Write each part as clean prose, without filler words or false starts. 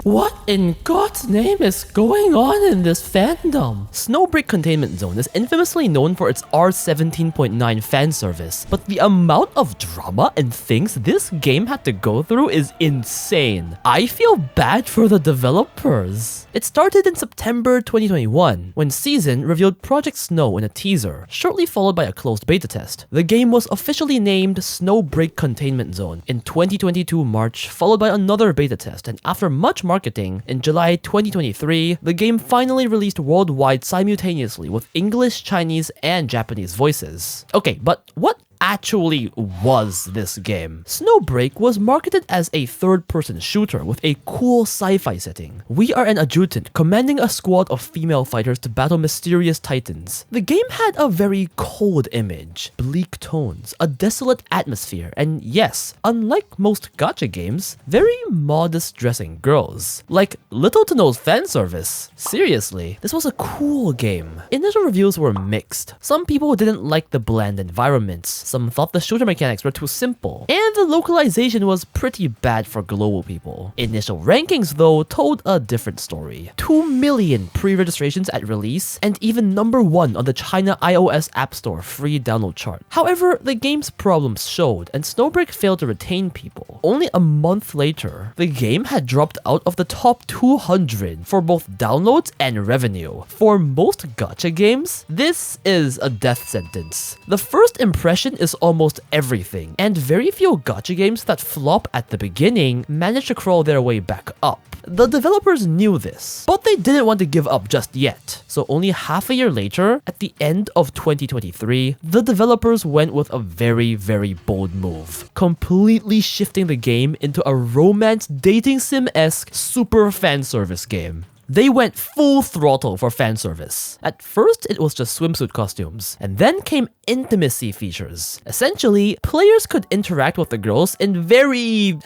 What in God's name is going on in this fandom? Snowbreak Containment Zone is infamously known for its R17.9 fan service, but the amount of drama and things this game had to go through is insane. I feel bad for the developers. It started in September 2021, when Season revealed Project Snow in a teaser, shortly followed by a closed beta test. The game was officially named Snowbreak Containment Zone in 2022 March, followed by another beta test, and after much marketing, in July 2023, the game finally released worldwide simultaneously with English, Chinese, and Japanese voices. Okay, but what actually was this game? Snowbreak was marketed as a third-person shooter with a cool sci-fi setting. We are an adjutant commanding a squad of female fighters to battle mysterious titans. The game had a very cold image, bleak tones, a desolate atmosphere, and yes, unlike most gacha games, very modest dressing girls. Like, little to no fan service. Seriously, this was a cool game. Initial reviews were mixed. Some people didn't like the bland environments. Some thought the shooter mechanics were too simple, and the localization was pretty bad for global people. Initial rankings, though, told a different story. 2 million pre-registrations at release, and even #1 on the China iOS App Store free download chart. However, the game's problems showed, and Snowbreak failed to retain people. Only a month later, the game had dropped out of the top 200 for both downloads and revenue. For most gacha games, this is a death sentence. The first impression is almost everything, and very few gacha games that flop at the beginning manage to crawl their way back up. The developers knew this, but they didn't want to give up just yet. So only half a year later, at the end of 2023, the developers went with a very bold move, completely shifting the game into a romance dating sim-esque super fan service game. They went full throttle for fan service. At first, it was just swimsuit costumes, and then came intimacy features. Essentially, players could interact with the girls in very,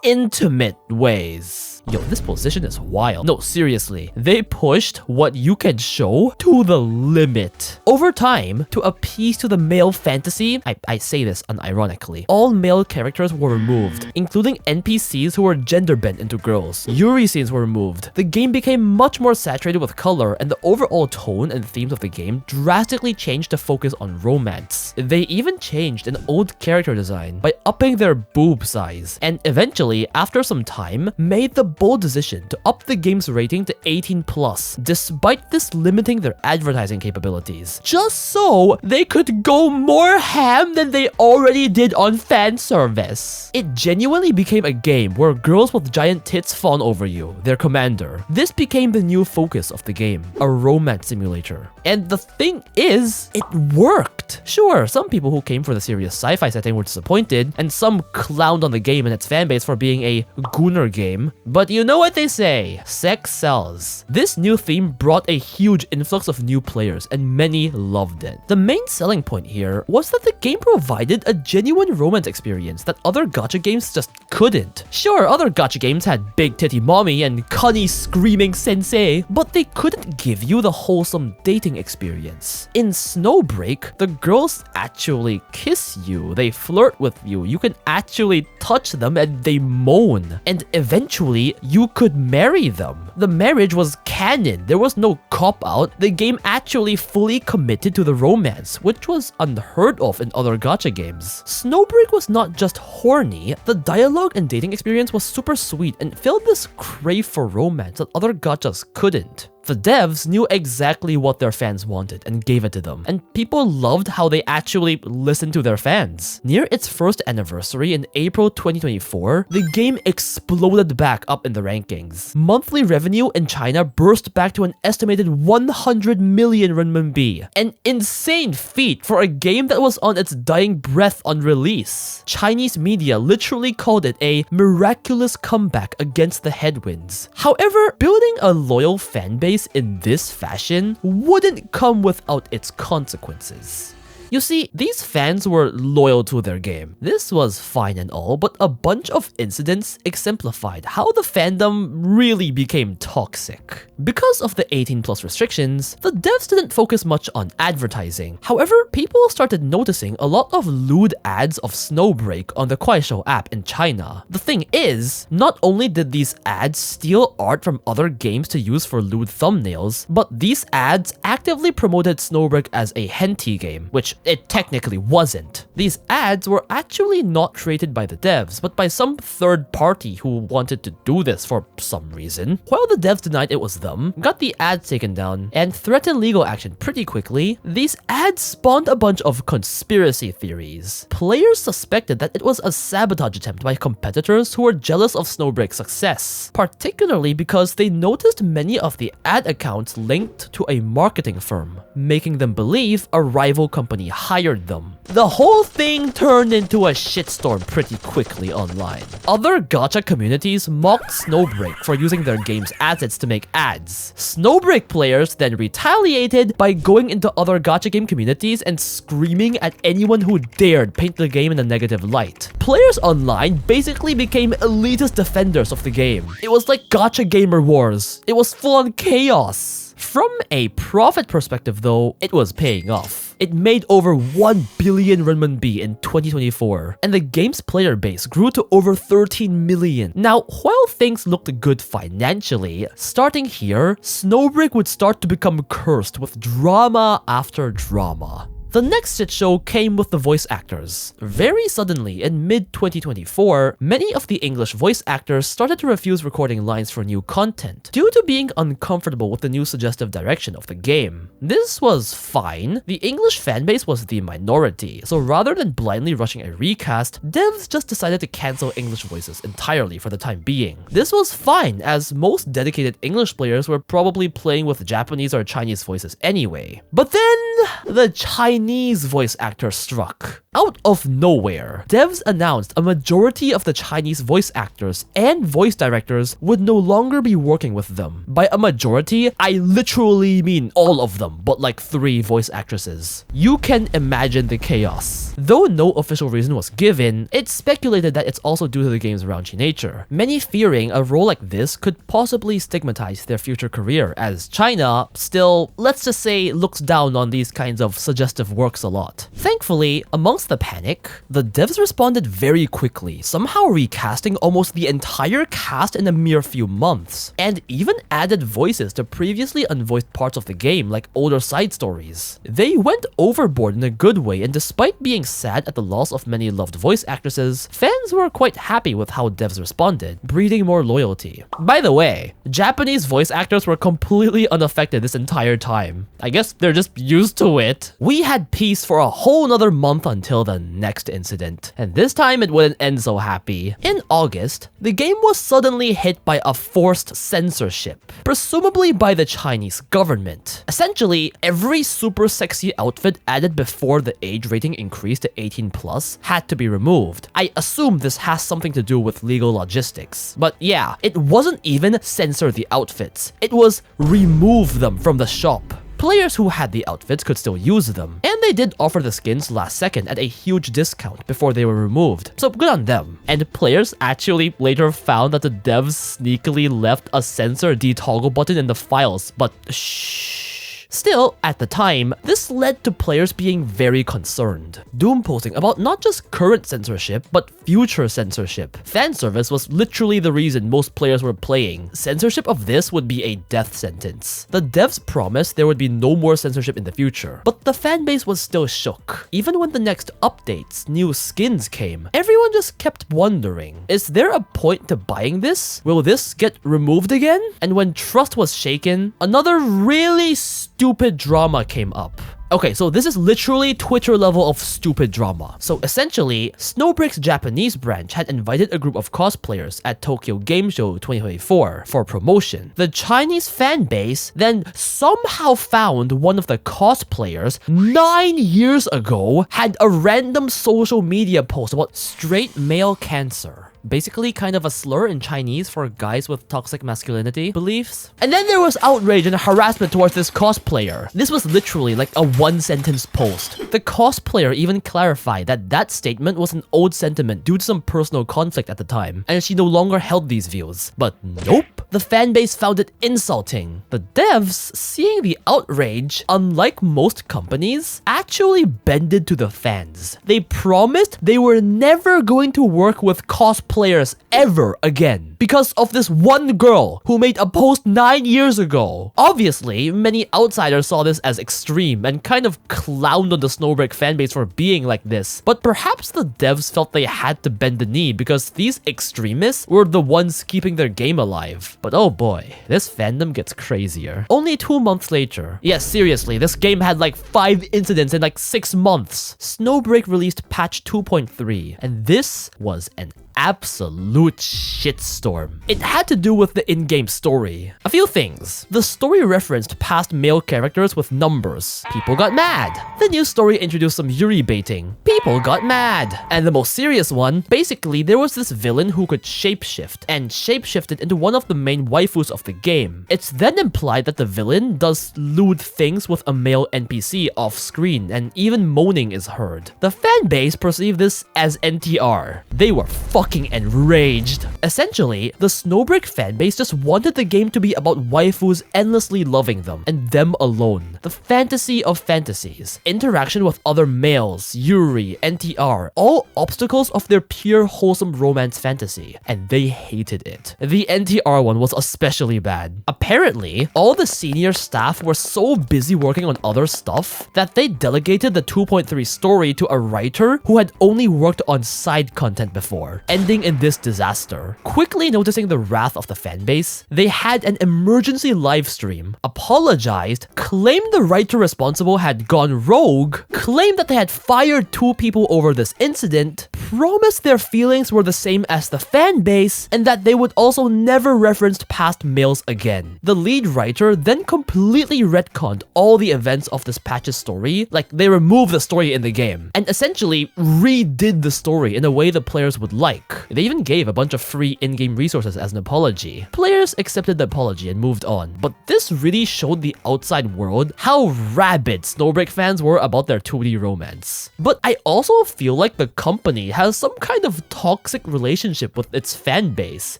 intimate ways. Yo, this position is wild. No, seriously, they pushed what you can show to the limit. Over time, to appease to the male fantasy, I say this unironically, all male characters were removed, including NPCs who were gender bent into girls. Yuri scenes were removed. The game became much more saturated with color, and the overall tone and themes of the game drastically changed to focus on romance. They even changed an old character design by upping their boob size, and eventually, after some time, made the bold decision to up the game's rating to 18+, despite this limiting their advertising capabilities, just so they could go more ham than they already did on fan service. It genuinely became a game where girls with giant tits fawn over you, their commander. This became the new focus of the game, a romance simulator. And the thing is, it worked. Sure, some people who came for the serious sci-fi setting were disappointed, and some clowned on the game and its fanbase for being a gooner game, but you know what they say, sex sells. This new theme brought a huge influx of new players, and many loved it. The main selling point here was that the game provided a genuine romance experience that other gacha games just couldn't. Sure, other gacha games had big titty mommy and cunny screaming sensei, but they couldn't give you the wholesome dating experience. In Snowbreak, the girls actually kiss you, they flirt with you, you can actually touch them, and they moan. And eventually, you could marry them. The marriage was canon, there was no cop-out. The game actually fully committed to the romance, which was unheard of in other gacha games. Snowbreak was not just horny, the dialogue and dating experience was super sweet and filled this crave for romance that other gachas couldn't. The devs knew exactly what their fans wanted and gave it to them, and people loved how they actually listened to their fans. Near its first anniversary in April 2024, the game exploded back up in the rankings. Monthly revenue in China burst back to an estimated 100 million renminbi, an insane feat for a game that was on its dying breath on release. Chinese media literally called it a miraculous comeback against the headwinds. However, building a loyal fan base in this fashion wouldn't come without its consequences. You see, these fans were loyal to their game. This was fine and all, but a bunch of incidents exemplified how the fandom really became toxic. Because of the 18+ restrictions, the devs didn't focus much on advertising. However, people started noticing a lot of lewd ads of Snowbreak on the Kuaishou app in China. The thing is, not only did these ads steal art from other games to use for lewd thumbnails, but these ads actively promoted Snowbreak as a hentai game, which it technically wasn't. These ads were actually not created by the devs, but by some third party who wanted to do this for some reason. While the devs denied it was them, got the ads taken down, and threatened legal action pretty quickly, these ads spawned a bunch of conspiracy theories. Players suspected that it was a sabotage attempt by competitors who were jealous of Snowbreak's success, particularly because they noticed many of the ad accounts linked to a marketing firm, making them believe a rival company hired them. The whole thing turned into a shitstorm pretty quickly online. Other gacha communities mocked Snowbreak for using their game's assets to make ads. Snowbreak players then retaliated by going into other gacha game communities and screaming at anyone who dared paint the game in a negative light. Players online basically became elitist defenders of the game. It was like gacha gamer wars. It was full-on chaos. From a profit perspective though, it was paying off. It made over 1 billion renminbi in 2024, and the game's player base grew to over 13 million. Now, while things looked good financially, starting here, Snowbreak would start to become cursed with drama after drama. The next shit show came with the voice actors. Very suddenly, in mid-2024, many of the English voice actors started to refuse recording lines for new content, due to being uncomfortable with the new suggestive direction of the game. This was fine. The English fanbase was the minority, so rather than blindly rushing a recast, devs just decided to cancel English voices entirely for the time being. This was fine, as most dedicated English players were probably playing with Japanese or Chinese voices anyway. But then, the Chinese voice actor struck. Out of nowhere, devs announced a majority of the Chinese voice actors and voice directors would no longer be working with them. By a majority, I literally mean all of them, but like 3 voice actresses. You can imagine the chaos. Though no official reason was given, it's speculated that it's also due to the game's raunchy nature, many fearing a role like this could possibly stigmatize their future career, as China still, let's just say, looks down on these kinds of suggestive works a lot. Thankfully, amongst the panic, the devs responded very quickly, somehow recasting almost the entire cast in a mere few months, and even added voices to previously unvoiced parts of the game, like older side stories. They went overboard in a good way, and despite being sad at the loss of many loved voice actresses, fans were quite happy with how devs responded, breeding more loyalty. By the way, Japanese voice actors were completely unaffected this entire time. I guess they're just used to it. We had peace for a whole nother month until the next incident, and this time it wouldn't end so happy. In August, the game was suddenly hit by a forced censorship, presumably by the Chinese government. Essentially, every super sexy outfit added before the age rating increased to 18+ had to be removed. I assume this has something to do with legal logistics. But yeah, it wasn't even censor the outfits, it was remove them from the shop. Players who had the outfits could still use them, and they did offer the skins last second at a huge discount before they were removed, so good on them. And players actually later found that the devs sneakily left a censor detoggle button in the files, but shh. Still, at the time, this led to players being very concerned, doom posting about not just current censorship, but future censorship. Fan service was literally the reason most players were playing. Censorship of this would be a death sentence. The devs promised there would be no more censorship in the future, but the fanbase was still shook. Even when the next updates, new skins came, everyone just kept wondering, is there a point to buying this? Will this get removed again? And when trust was shaken, another really stupid drama came up. Okay, so this is literally Twitter level of stupid drama. So essentially, Snowbreak's Japanese branch had invited a group of cosplayers at Tokyo Game Show 2024 for promotion. The Chinese fan base then somehow found one of the cosplayers 9 years ago had a random social media post about straight male cancer. basically kind of a slur in Chinese for guys with toxic masculinity beliefs. And then there was outrage and harassment towards this cosplayer. This was literally like a one-sentence post. The cosplayer even clarified that that statement was an old sentiment due to some personal conflict at the time, and she no longer held these views. But nope, the fanbase found it insulting. The devs, seeing the outrage, unlike most companies, actually bended to the fans. They promised they were never going to work with cosplayers ever again because of this one girl who made a post 9 years ago. Obviously, many outsiders saw this as extreme and kind of clowned on the Snowbreak fanbase for being like this, but perhaps the devs felt they had to bend the knee because these extremists were the ones keeping their game alive. But oh boy, this fandom gets crazier. Only 2 months later, yes, seriously, this game had like 5 incidents in like 6 months. Snowbreak released patch 2.3, and this was an absolute shitstorm. It had to do with the in-game story. A few things. The story referenced past male characters with numbers. People got mad. The new story introduced some Yuri baiting. People got mad. And the most serious one, basically there was this villain who could shapeshift, and shapeshifted into one of the main waifus of the game. It's then implied that the villain does lewd things with a male NPC off-screen, and even moaning is heard. The fanbase perceived this as NTR. They were fucking enraged. Essentially, the Snowbreak fanbase just wanted the game to be about waifus endlessly loving them, and them alone. The fantasy of fantasies. Interaction with other males, Yuri, NTR, all obstacles of their pure wholesome romance fantasy, and they hated it. The NTR one was especially bad. Apparently, all the senior staff were so busy working on other stuff that they delegated the 2.3 story to a writer who had only worked on side content before, ending in this disaster. Quickly noticing the wrath of the fanbase, they had an emergency live stream, apologized, claimed the writer responsible had gone rogue, claimed that they had fired 2 people over this incident, promised their feelings were the same as the fanbase, and that they would also never reference past males again. The lead writer then completely retconned all the events of this patch's story, like they removed the story in the game, and essentially redid the story in a way the players would like. They even gave a bunch of free in-game resources as an apology. Players accepted the apology and moved on, but this really showed the outside world how rabid Snowbreak fans were about their 2D romance. But I also feel like the company has some kind of toxic relationship with its fan base.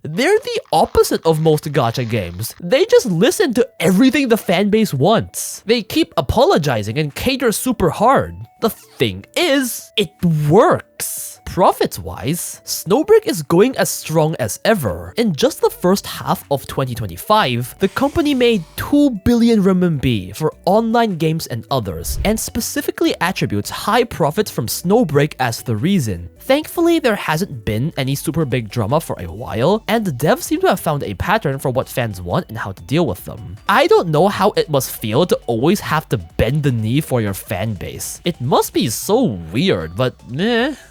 They're the opposite of most gacha games. They just listen to everything the fan base wants. They keep apologizing and cater super hard. The thing is, it works. Profits-wise, Snowbreak is going as strong as ever. In just the first half of 2025, the company made 2 billion renminbi for online games and others, and specifically attributes high profits from Snowbreak as the reason. Thankfully, there hasn't been any super big drama for a while, and the devs seem to have found a pattern for what fans want and how to deal with them. I don't know how it must feel to always have to bend the knee for your fan base. It must be so weird, but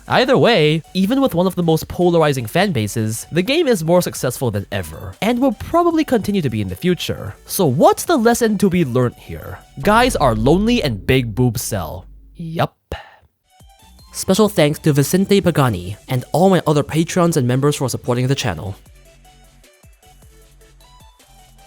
either way, even with one of the most polarizing fan bases, the game is more successful than ever, and will probably continue to be in the future. So what's the lesson to be learned here? Guys are lonely and big boobs sell. Yup. Special thanks to Vicente Pagani and all my other patrons and members for supporting the channel.